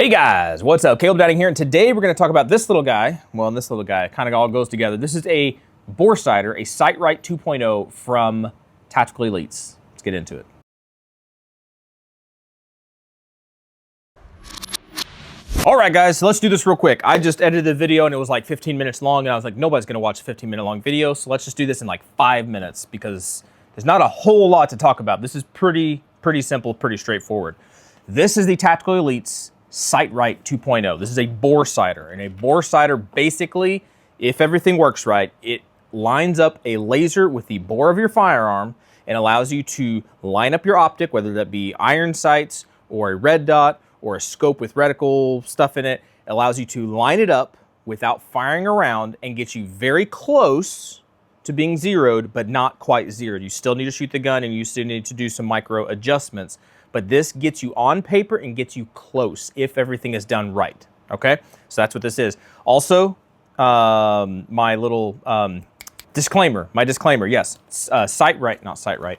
Hey guys, what's up? Caleb Downing here, and today we're going to talk about this little guy. Well, and this little guy kind of all goes together. This is a bore sighter, a Sightright 2.0 from Tactical Elites. Let's get into it. All right, guys, so let's do this real quick. I just edited the video and it was like 15 minutes long, and I was like, nobody's going to watch a 15-minute long video, so let's just do this in like 5 minutes because there's not a whole lot to talk about. This is pretty simple, pretty straightforward. This is the Tactical Elites Sightright 2.0. This is a bore sighter, and a bore sighter basically, if everything works right, it lines up a laser with the bore of your firearm and allows you to line up your optic, whether that be iron sights or a red dot or a scope with reticle stuff in it. It allows you to line it up without firing around and get you very close to being zeroed, but not quite zeroed. You still need to shoot the gun and you still need to do some micro adjustments. But this gets you on paper and gets you close if everything is done right, okay? So that's what this is. Also, my little disclaimer, yes, Sightright,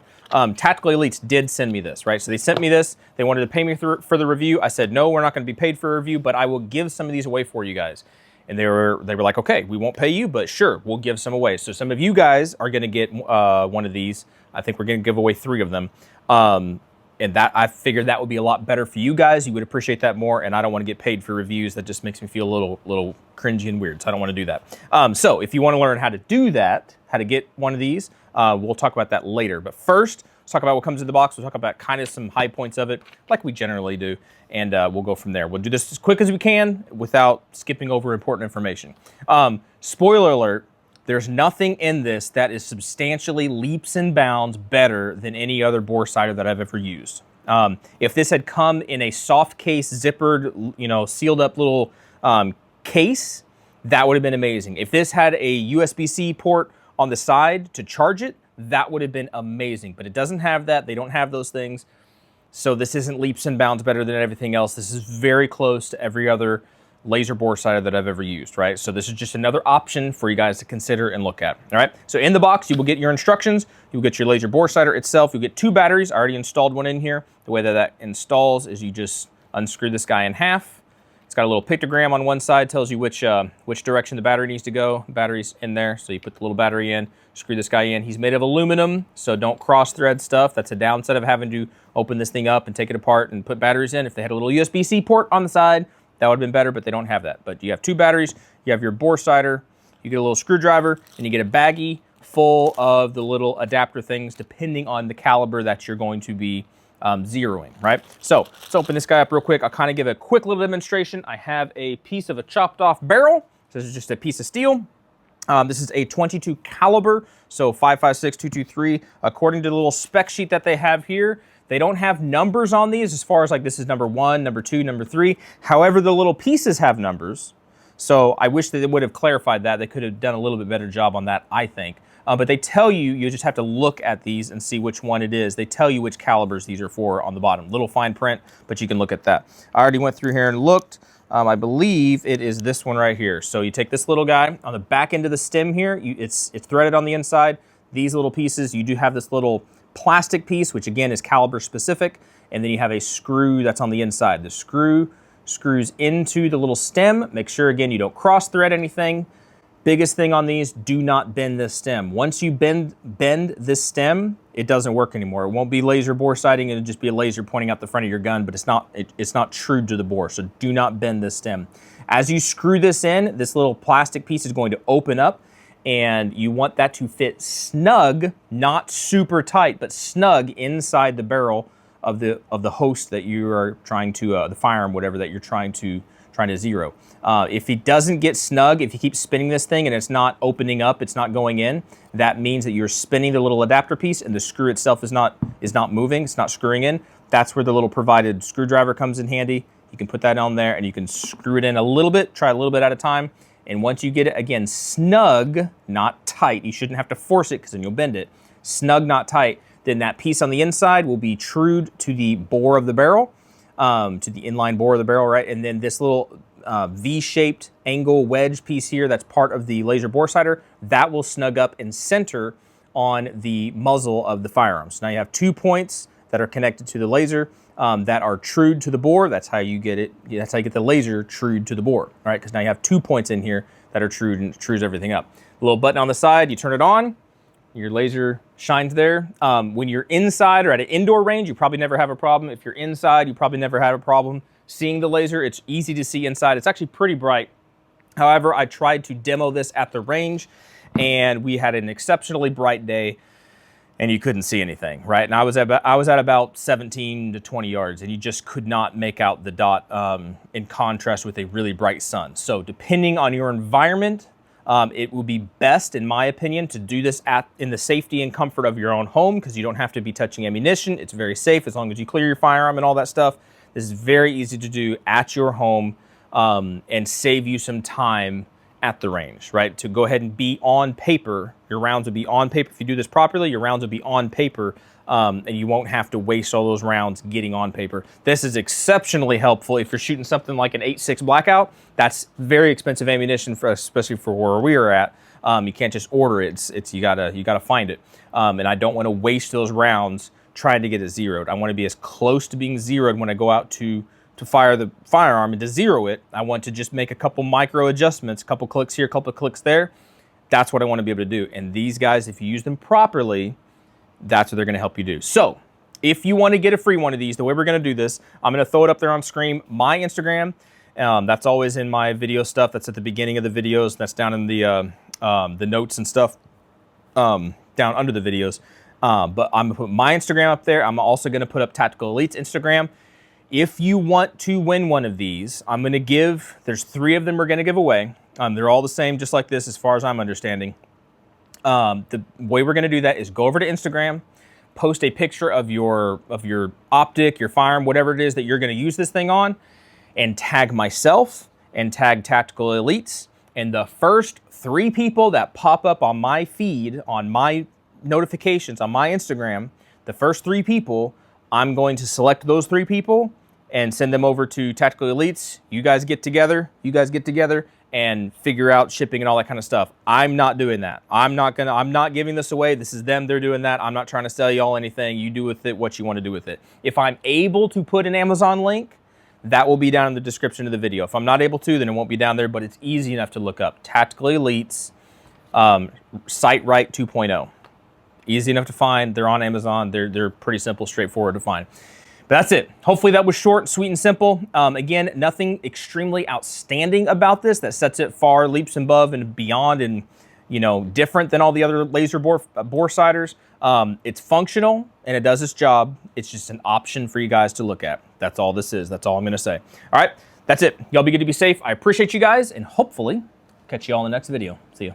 Tactical Elites did send me this, right? So they sent me this. They wanted to pay me for the review. I said, no, we're not going to be paid for a review, but I will give some of these away for you guys. And they were like, okay, we won't pay you, but sure, we'll give some away. So some of you guys are going to get one of these. I think we're going to give away 3 of them. And that, I figured that would be a lot better for you guys. You would appreciate that more, and I don't want to get paid for reviews. That just makes me feel a little cringy and weird, so I don't want to do that. So if you want to learn how to do that, how to get one of these, we'll talk about that later. But first, let's talk about what comes in the box. We'll talk about kind of some high points of it, like we generally do, and we'll go from there. We'll do this as quick as we can without skipping over important information. Spoiler alert. There's nothing in this that is substantially leaps and bounds better than any other bore sighter that I've ever used. If this had come in a soft case, zippered, sealed up little case, that would have been amazing. If this had a USB-C port on the side to charge it, that would have been amazing. But it doesn't have that. They don't have those things. So this isn't leaps and bounds better than everything else. This is very close to every other laser bore sighter that I've ever used, right? So this is just another option for you guys to consider and look at, all right? So in the box, you will get your instructions. You'll get your laser bore sighter itself. You'll get 2 batteries. I already installed one in here. The way that installs is you just unscrew this guy in half. It's got a little pictogram on one side, tells you which direction the battery needs to go. The battery's in there, so you put the little battery in, screw this guy in. He's made of aluminum, so don't cross-thread stuff. That's a downside of having to open this thing up and take it apart and put batteries in. If they had a little USB-C port on the side, that would have been better, but they don't have that. But you have 2 batteries, you have your bore sighter, you get a little screwdriver, and you get a baggie full of the little adapter things depending on the caliber that you're going to be zeroing, right? So let's open this guy up real quick. I'll kind of give a quick little demonstration. I have a piece of a chopped off barrel. So this is just a piece of steel. This is a 22 caliber, so 5.56, 223. According to the little spec sheet that they have here, they don't have numbers on these as far as like this is number 1, number 2, number 3. However, the little pieces have numbers. So I wish that they would have clarified that. They could have done a little bit better job on that, I think. But they tell you, you just have to look at these and see which one it is. They tell you which calibers these are for on the bottom. Little fine print, but you can look at that. I already went through here and looked. I believe it is this one right here. So you take this little guy on the back end of the stem here. It's threaded on the inside. These little pieces, you do have this little plastic piece, which again is caliber specific, and then you have a screw that's on the inside. The screw screws into the little stem. Make sure again you don't cross thread anything. Biggest thing on these, do not bend this stem. Once you bend this stem, it doesn't work anymore. It won't be laser bore sighting, it'll just be a laser pointing out the front of your gun, but it's not true to the bore, so do not bend this stem. As you screw this in, this little plastic piece is going to open up, and you want that to fit snug, not super tight, but snug inside the barrel of the host that you are trying to, the firearm, whatever that you're trying to zero. If it doesn't get snug, if you keep spinning this thing and it's not opening up, it's not going in, that means that you're spinning the little adapter piece and the screw itself is not moving, it's not screwing in. That's where the little provided screwdriver comes in handy. You can put that on there and you can screw it in a little bit, try a little bit at a time. And once you get it, again, snug, not tight, you shouldn't have to force it because then you'll bend it, snug, not tight, then that piece on the inside will be trued to the bore of the barrel, to the inline bore of the barrel, right? And then this little V-shaped angle wedge piece here that's part of the laser bore sighter, that will snug up and center on the muzzle of the firearm. So now you have 2 points that are connected to the laser. that are trued to the bore. That's how you get it. That's how you get the laser trued to the bore. All right, because now you have 2 points in here that are trued and it trues everything up. A little button on the side, you turn it on, your laser shines there. When you're inside or at an indoor range, you probably never have a problem. If you're inside, you probably never had a problem seeing the laser. It's easy to see inside. It's actually pretty bright. However, I tried to demo this at the range, and we had an exceptionally bright day, and you couldn't see anything, right? And I was at about 17 to 20 yards, and you just could not make out the dot in contrast with a really bright sun. So depending on your environment, it will be best, in my opinion, to do this in the safety and comfort of your own home, because you don't have to be touching ammunition. It's very safe as long as you clear your firearm and all that stuff. This is very easy to do at your home and save you some time at the range, right? To go ahead and be on paper, your rounds will be on paper. If you do this properly, your rounds will be on paper, and you won't have to waste all those rounds getting on paper. This is exceptionally helpful if you're shooting something like an 8.6 Blackout. That's very expensive ammunition, especially for where we are at. You can't just order it. You gotta find it. And I don't want to waste those rounds trying to get it zeroed. I want to be as close to being zeroed when I go out to fire the firearm, and to zero it, I want to just make a couple micro adjustments, a couple clicks here, a couple clicks there. That's what I want to be able to do. And these guys, if you use them properly, that's what they're going to help you do. So if you want to get a free one of these, the way we're going to do this, I'm going to throw it up there on screen. My Instagram, that's always in my video stuff. That's at the beginning of the videos. That's down in the notes and stuff down under the videos. But I'm going to put my Instagram up there. I'm also going to put up Tactical Elite's Instagram. If you want to win one of these, I'm going to give, there's 3 of them we're going to give away. They're all the same, just like this, as far as I'm understanding. The way we're going to do that is go over to Instagram, post a picture of your optic, your firearm, whatever it is that you're going to use this thing on, and tag myself and tag Tactical Elites. And the first 3 people that pop up on my feed, on my notifications, on my Instagram, the first 3 people, I'm going to select those 3 people and send them over to Tactical Elites. You guys get together and figure out shipping and all that kind of stuff. I'm not doing that. I'm not giving this away. This is them, they're doing that. I'm not trying to sell y'all anything. You do with it what you want to do with it. If I'm able to put an Amazon link, that will be down in the description of the video. If I'm not able to, then it won't be down there, but it's easy enough to look up. Tactical Elites, Sight Right 2.0. Easy enough to find. They're on Amazon. They're pretty simple, straightforward to find. But that's it. Hopefully that was short, sweet, and simple. Again, nothing extremely outstanding about this that sets it far leaps above and beyond and, you know, different than all the other laser bore sighters. It's functional and it does its job. It's just an option for you guys to look at. That's all this is. That's all I'm going to say. All right, that's it. Y'all be good to be safe. I appreciate you guys, and hopefully catch you all in the next video. See ya.